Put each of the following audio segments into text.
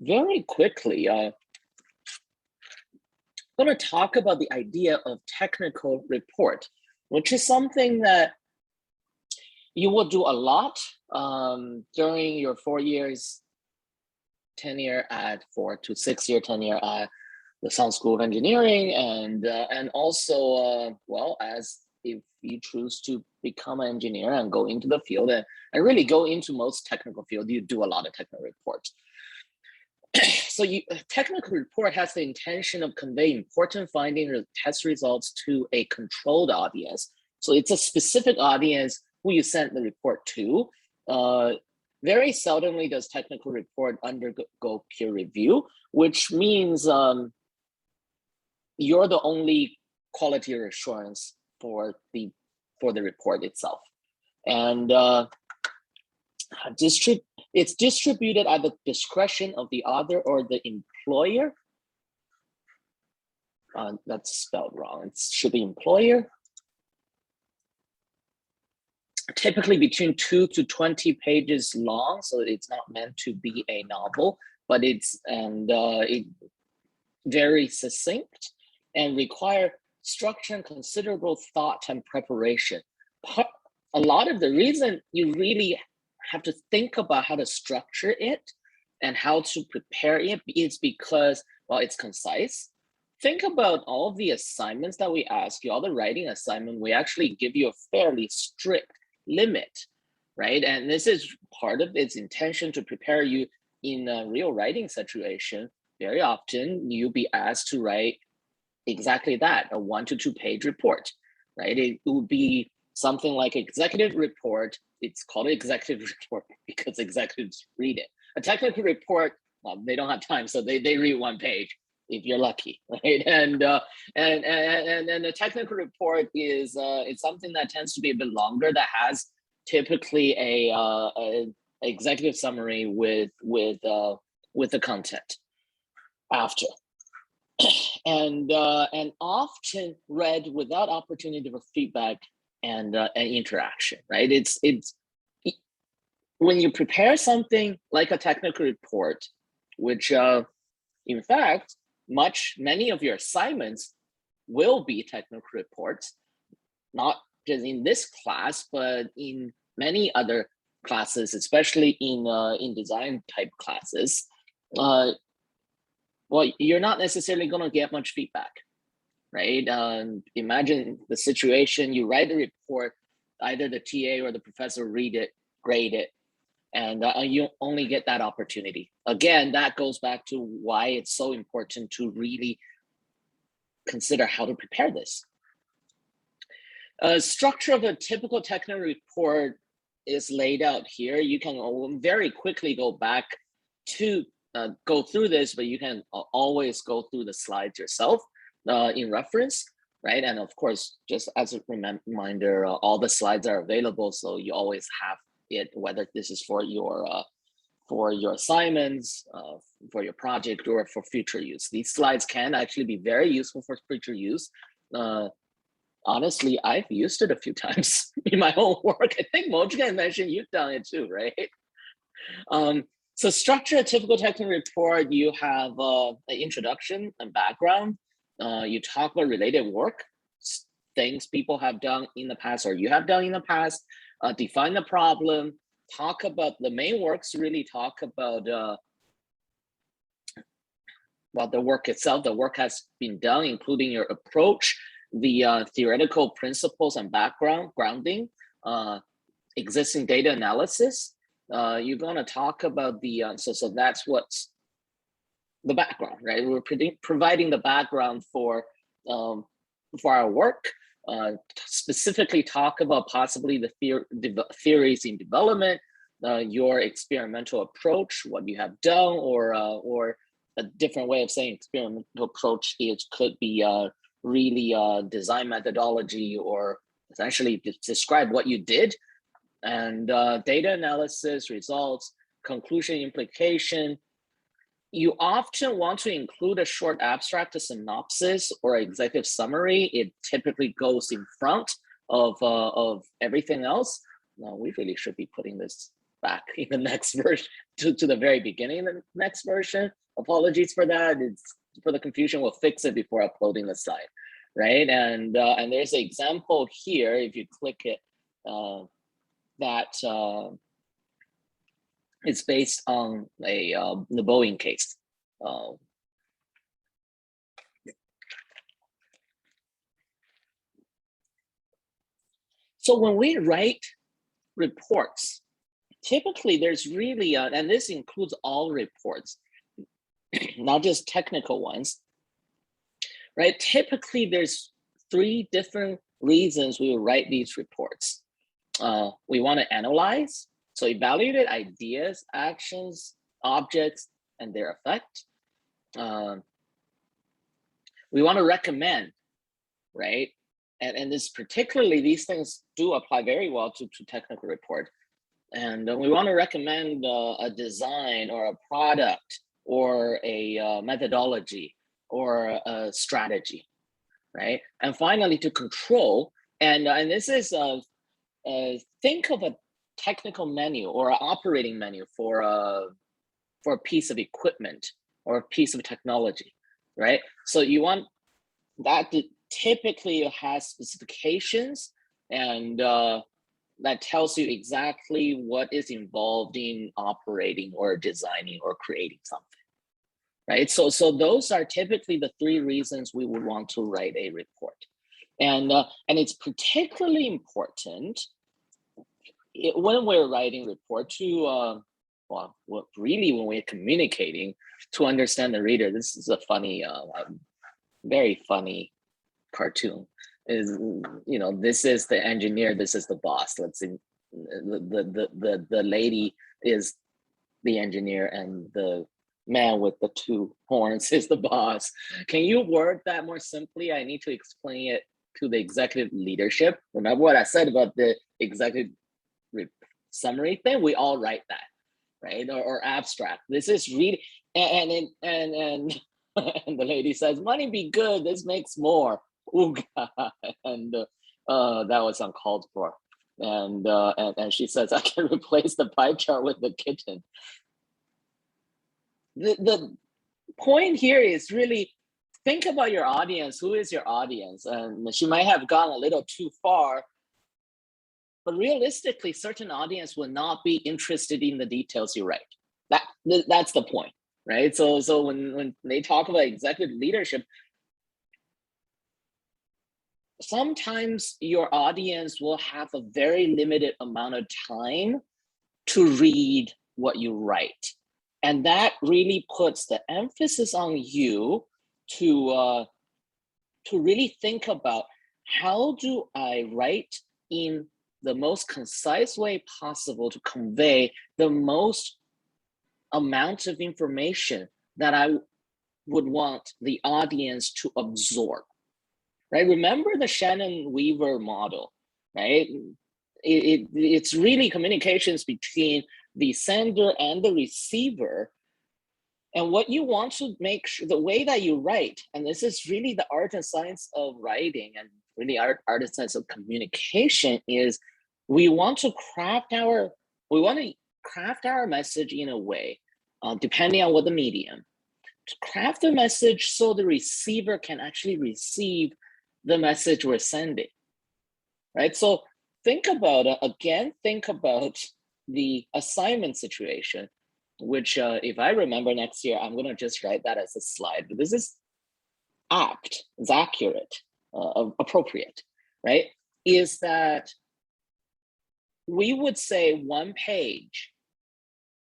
very quickly, I'm going to talk about the idea of technical report, which is something that you will do a lot during your 4 years tenure at 4 to 6 year tenure at the Sound School of Engineering, and also well, as if you choose to become an engineer and go into the field and really go into most technical field, you do a lot of technical reports. So a technical report has the intention of conveying important findings or test results to a controlled audience. So it's a specific audience who you send the report to. Very seldomly does technical report undergo peer review, which means you're the only quality assurance for the report itself. And it's distributed at the discretion of the author or the employer. That's spelled wrong. It should be employer. Typically between 2 to 20 pages long, so it's not meant to be a novel, but it's very succinct and require structure and considerable thought and preparation. A lot of the reason you really have to think about how to structure it and how to prepare it is because, well, it's concise. Think about all of the assignments that we ask you, all the writing assignment, we actually give you a fairly strict limit, right? And this is part of its intention to prepare you in a real writing situation. Very often you'll be asked to write exactly that, a 1 to 2 page report, right? It would be something like executive report. It's called an executive report because executives read it. A technical report, well, they don't have time, so they read 1 page if you're lucky, right? And the technical report is it's something that tends to be a bit longer, that has typically a executive summary with the content after. And often read without opportunity for feedback and interaction, right? It's when you prepare something like a technical report, which in fact many of your assignments will be technical reports, not just in this class, but in many other classes, especially in design type classes. Well, you're not necessarily going to get much feedback, right? Imagine the situation, you write the report, either the TA or the professor read it, grade it, and you only get that opportunity. Again, that goes back to why it's so important to really consider how to prepare this. Structure of a typical technical report is laid out here. You can very quickly go back to go through this, but you can always go through the slides yourself in reference, right? And of course, just as a reminder, all the slides are available, so you always have it, whether this is for your assignments, for your project, or for future use. These slides can actually be very useful for future use. Honestly, I've used it a few times in my own work. I think Mojgan mentioned you've done it too, right? So structure a typical technical report. You have an introduction and background. You talk about related work, things people have done in the past or you have done in the past. Define the problem. Talk about the main works. Really talk about the work itself. The work has been done, including your approach, the theoretical principles and grounding, existing data analysis. You're going to talk about the so that's what's the background, right? We're providing the background for our work. Specifically talk about possibly the theories in development, your experimental approach, what you have done, or a different way of saying experimental approach could be really design methodology, or essentially describe what you did. And data analysis, results, conclusion, implication. You often want to include a short abstract, a synopsis, or executive summary. It typically goes in front of everything else. No, we really should be putting this back in the next version to the very beginning of the next version. Apologies for that. It's for the confusion. We'll fix it before uploading the slide, right? And there's an example here. If you click it, that it's based on the Boeing case. So when we write reports, typically there's really, and this includes all reports, not just technical ones, right? Typically there's 3 different reasons we will write these reports. We want to analyze, so evaluate ideas, actions, objects, and their effect. We want to recommend, right? And this particularly, these things do apply very well to technical report. And we want to recommend a design or a product or a methodology or a strategy, right? And finally, to control, and this is think of a technical menu or an operating menu for a piece of equipment or a piece of technology, right? So you want that to typically has specifications, and that tells you exactly what is involved in operating or designing or creating something, right? So those are typically the 3 reasons we would want to write a report. And it's particularly important when we're writing report to, well, really when we're communicating to understand the reader. This is a funny, very funny cartoon. Is, you know, this is the engineer, this is the boss. Let's see, the lady is the engineer and the man with the 2 horns is the boss. Can you word that more simply? I need to explain it to the executive leadership. Remember what I said about the executive summary thing? We all write that, right? Or abstract. This is really, and and the lady says, money be good, this makes more. Oh God. And that was uncalled for. And she says, I can replace the pie chart with the kitten. The point here is really think about your audience. Who is your audience? And she might have gone a little too far, but realistically, certain audience will not be interested in the details you write. That's the point, right? So when they talk about executive leadership, sometimes your audience will have a very limited amount of time to read what you write. And that really puts the emphasis on you to really think about, how do I write in the most concise way possible to convey the most amount of information that I would want the audience to absorb, right? Remember the Shannon-Weaver model, right? It's really communications between the sender and the receiver. And what you want to make sure, the way that you write, and this is really the art and science of writing and really art and science of communication, is we want to craft our message in a way, depending on what the medium, to craft the message so the receiver can actually receive the message we're sending, right? So think about the assignment situation, which if I remember next year, I'm gonna just write that as a slide, but this is apt, it's accurate, appropriate, right? Is that we would say 1 page,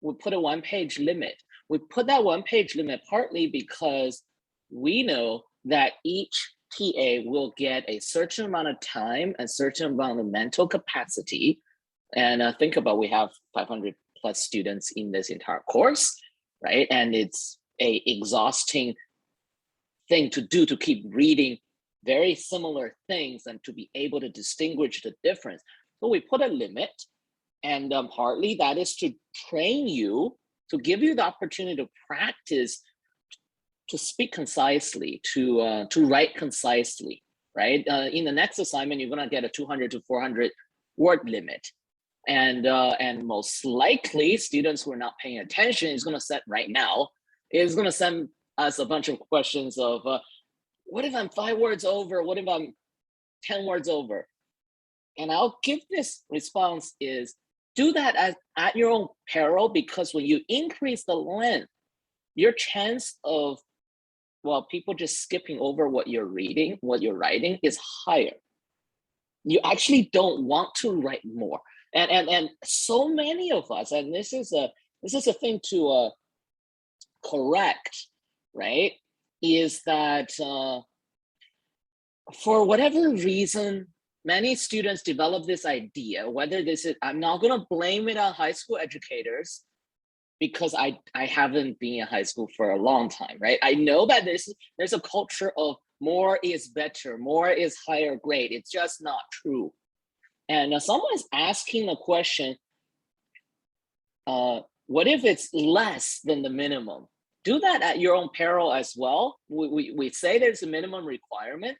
we put a 1-page limit. We put that 1-page limit partly because we know that each TA will get a certain amount of time, a certain amount of mental capacity. And think about, we have 500 plus students in this entire course, right? And it's a exhausting thing to do, to keep reading very similar things and to be able to distinguish the difference. So we put a limit, and partly that is to train you, to give you the opportunity to practice, to speak concisely, to write concisely, right? In the next assignment, you're gonna get a 200 to 400 word limit. And most likely students who are not paying attention is going to set right now is going to send us a bunch of questions of what if I'm 5 words over? What if I'm 10 words over? And I'll give this response is do that at your own peril, because when you increase the length, your chance of, well, people just skipping over what you're reading, what you're writing is higher. You actually don't want to write more. And so many of us, and this is a thing to correct, right? Is that for whatever reason, many students develop this idea, whether this is, I'm not going to blame it on high school educators, because I haven't been in high school for a long time, right? I know that there's a culture of more is better, more is higher grade. It's just not true. And someone's asking the question, what if it's less than the minimum? Do that at your own peril as well. We say there's a minimum requirement.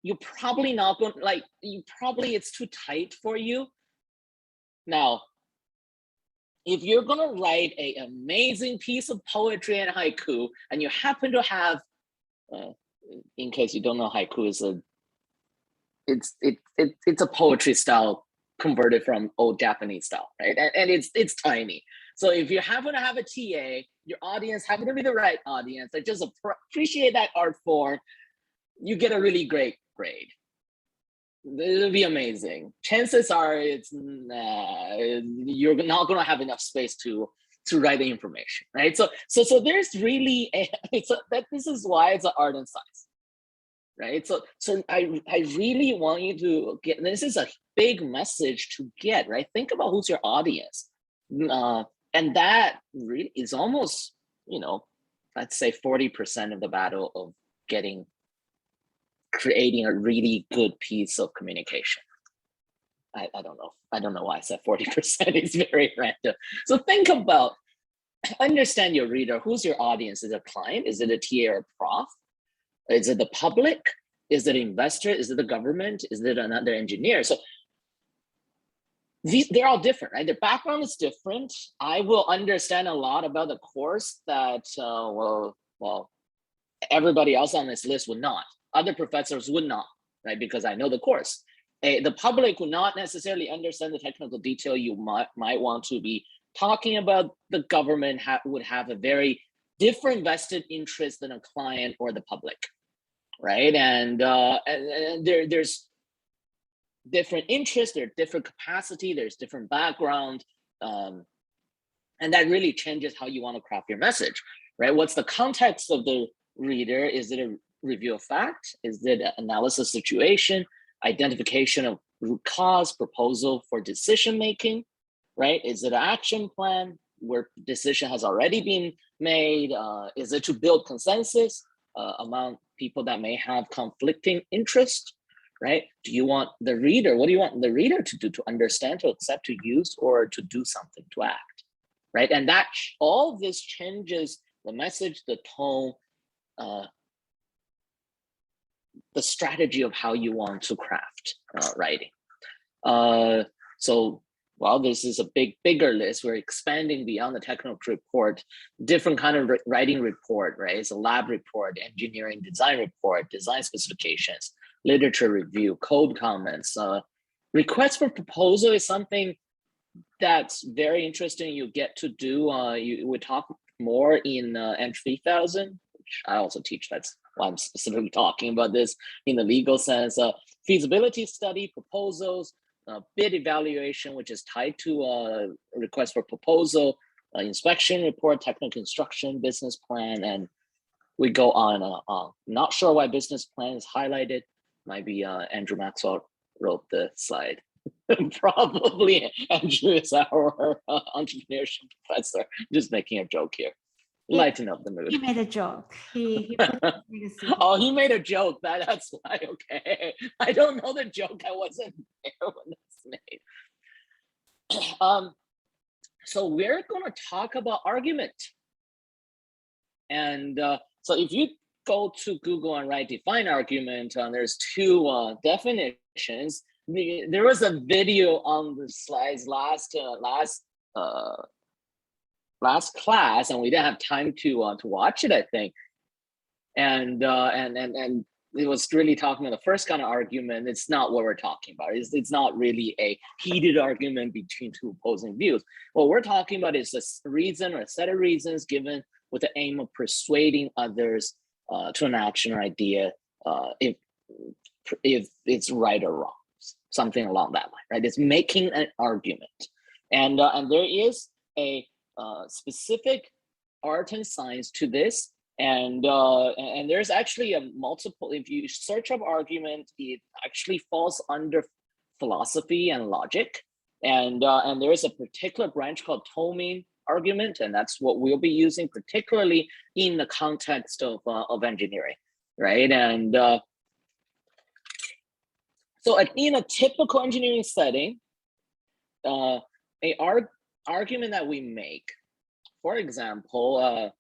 You're probably not going, like, it's too tight for you. Now, if you're gonna write an amazing piece of poetry and haiku, and you happen to have, in case you don't know, haiku is it's a poetry style converted from old Japanese style, right? And it's tiny. So if you happen to have a TA, your audience happen to be the right audience, that just appreciate that art form, you get a really great grade. It'll be amazing. Chances are you're not going to have enough space to write the information, right? So there's really this is why it's an art and science, right? So I really want you to get, this is a big message to get, right? Think about who's your audience, and that really is almost, let's say 40% of the battle of creating a really good piece of communication. I don't know why I said 40%. It's very random. So think about, understand your reader. Who's your audience? Is it a client? Is it a TA or a prof? Is it the public? Is it an investor? Is it the government? Is it another engineer? So they're all different, right? Their background is different. I will understand a lot about the course that, well, everybody else on this list would not. Other professors would not, right? Because I know the course. The public would not necessarily understand the technical detail you might want to be talking about. The government would have a very different vested interest than a client or the public, right? And there's different interests, there's different capacity, there's different background, and that really changes how you want to craft your message, right? What's the context of the reader? Is it a review of fact? Is it an analysis situation, identification of root cause, proposal for decision making, right? Is it an action plan where decision has already been made? Is it to build consensus among people that may have conflicting interest, right? Do you want the reader, what do you want the reader to do, to understand, to accept, to use, or to do something, to act, right? And that all this changes the message, the tone, the strategy of how you want to craft writing. So, well, this is a bigger list. We're expanding beyond the technical report, different kind of writing report, right? It's a lab report, engineering design report, design specifications, literature review, code comments. Request for proposal is something that's very interesting. You get to do, we talk more in ENG1101, which I also teach. That's why I'm specifically talking about this in the legal sense. Feasibility study, proposals, bid evaluation, which is tied to request for proposal, inspection report, technical construction, business plan, and we go on and on. Not sure why business plan is highlighted. Might be Andrew Maxwell wrote the slide. Probably Andrew is our entrepreneurship professor. Just making a joke here. Lighten up the mood. He made a joke. He put oh, he made a joke. That's why. Okay, I don't know the joke. I wasn't there when it's made. So we're going to talk about argument. And so if you go to Google and write define argument, there's two definitions. there was a video on the slides last class, and we didn't have time to watch it, I think. And it was really talking about the first kind of argument. It's not what we're talking about. It's not really a heated argument between two opposing views. What we're talking about is a reason or a set of reasons given with the aim of persuading others to an action or idea, if it's right or wrong, something along that line, right? It's making an argument, and there is a specific art and science to this. And there's actually a multiple, if you search up argument, it actually falls under philosophy and logic. And there is a particular branch called Toming argument, and that's what we'll be using, particularly in the context of engineering, right? And so in a typical engineering setting, argument that we make, for example,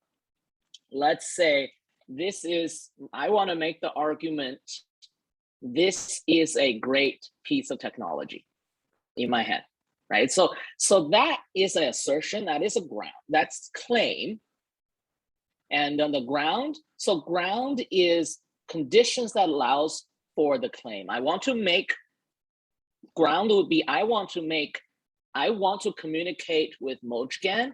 let's say I want to make the argument, this is a great piece of technology in my head, right? So that is an assertion, that is a ground, that's claim. And on the ground, so ground is conditions that allows for the claim. Ground would be, I want to communicate with Mojgan.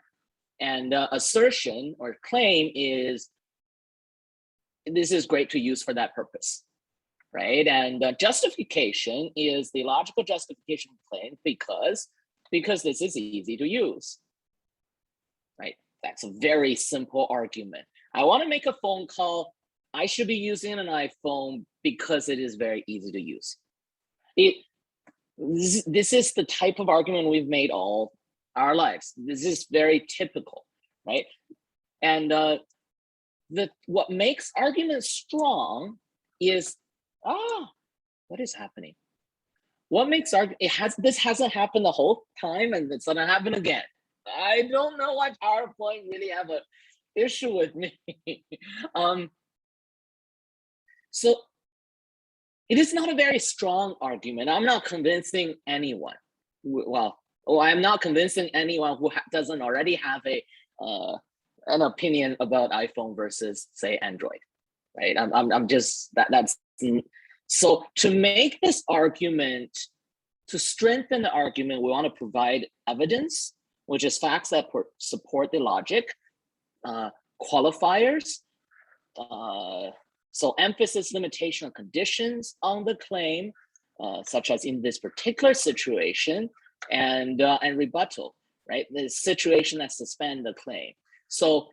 And assertion or claim is, this is great to use for that purpose, right? And justification is the logical justification of claim because this is easy to use, right? That's a very simple argument. I want to make a phone call. I should be using an iPhone because it is very easy to use. This is the type of argument we've made all our lives. This is very typical, right? And what makes arguments strong is, what is happening? What makes this hasn't happened the whole time, and it's gonna happen again. I don't know why PowerPoint really have an issue with me. So it is not a very strong argument. I'm not convincing anyone. I'm not convincing anyone who doesn't already have an opinion about iPhone versus, say, Android, right? I'm just that's so to make this argument, to strengthen the argument, we want to provide evidence, which is facts that support the logic, qualifiers, so emphasis, limitation, or conditions on the claim, such as in this particular situation, and rebuttal, right? The situation that suspend the claim. So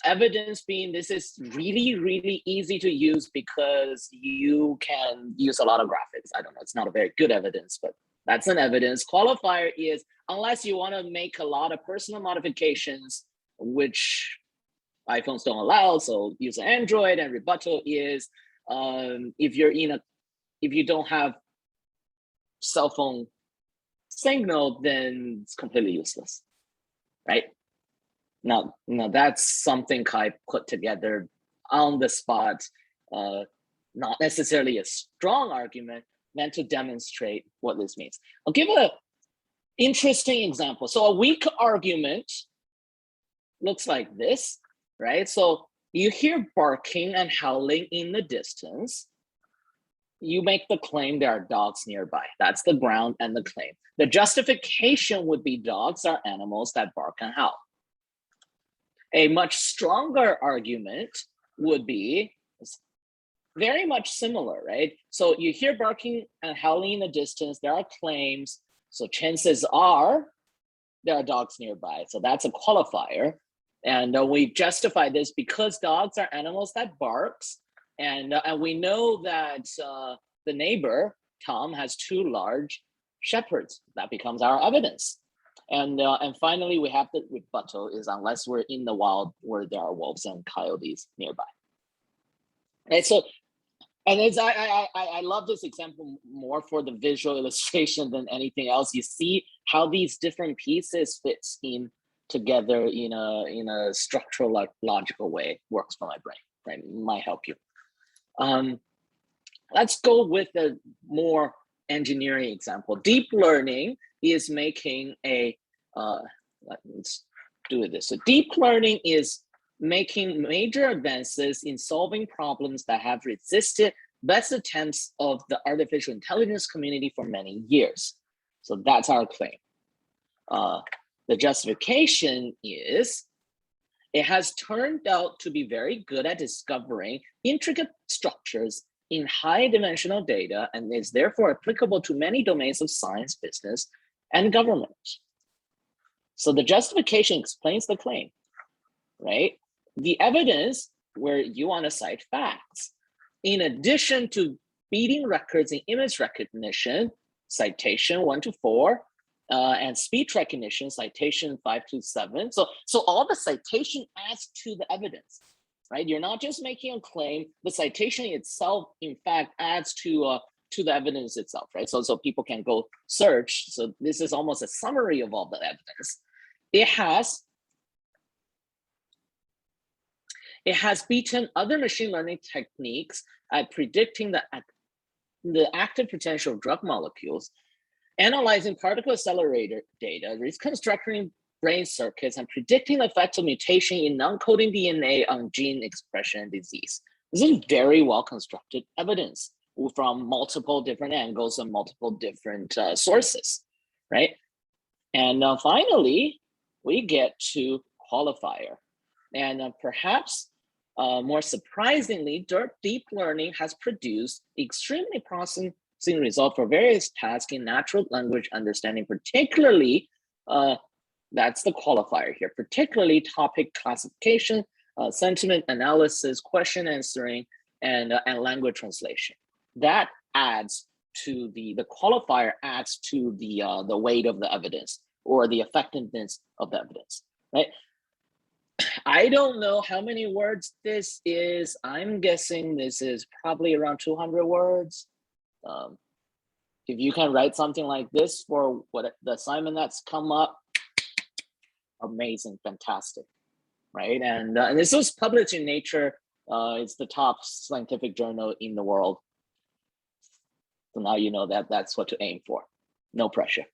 evidence being, this is really, really easy to use because you can use a lot of graphics. I don't know, it's not a very good evidence, but that's an evidence. Qualifier is, unless you want to make a lot of personal modifications, which iPhones don't allow, so use an Android. And rebuttal is, if you don't have cell phone signal, then it's completely useless, right? Now that's something Kai put together on the spot, not necessarily a strong argument, meant to demonstrate what this means. I'll give an interesting example. So a weak argument looks like this, right? So you hear barking and howling in the distance. You make the claim there are dogs nearby. That's the ground and the claim. The justification would be, dogs are animals that bark and howl. A much stronger argument would be very much similar, right? So you hear barking and howling in the distance, there are claims, so chances are there are dogs nearby. So that's a qualifier. And we justify this because dogs are animals that barks, and we know that the neighbor, Tom, has 2 large shepherds. That becomes our evidence. And finally, we have the rebuttal is, unless we're in the wild where there are wolves and coyotes nearby. Right, so, and I love this example more for the visual illustration than anything else. You see how these different pieces fits in together in a structural, logical way. Works for my brain, right? Might help you. Let's go with the more engineering example. Deep learning is making a, let's do this. So deep learning is making major advances in solving problems that have resisted best attempts of the artificial intelligence community for many years. So that's our claim. The justification is it has turned out to be very good at discovering intricate structures in high-dimensional data and is therefore applicable to many domains of science, business, and government. So the justification explains the claim, right? The evidence where you want to cite facts, in addition to beating records in image recognition, citation 1 to 4, and speech recognition, citation 5 to 7. So all the citation adds to the evidence, right? You're not just making a claim. The citation itself, in fact, adds to the evidence itself, right? So people can go search. So this is almost a summary of all the evidence. It has beaten other machine learning techniques at predicting the active potential of drug molecules, analyzing particle accelerator data, reconstructing brain circuits, and predicting the effects of mutation in non-coding DNA on gene expression and disease. This is very well-constructed evidence from multiple different angles and multiple different sources, right? And finally, we get to qualifier. And perhaps more surprisingly, deep learning has produced extremely promising results for various tasks in natural language understanding, particularly, that's the qualifier here, particularly topic classification, sentiment analysis, question answering, and language translation. That adds to the qualifier adds to the weight of the evidence or the effectiveness of the evidence, right? I don't know how many words this is. I'm guessing this is probably around 200 words. If you can write something like this for what the assignment that's come up, amazing, fantastic, right? And this was published in Nature. It's the top scientific journal in the world. So now you know that that's what to aim for. No pressure.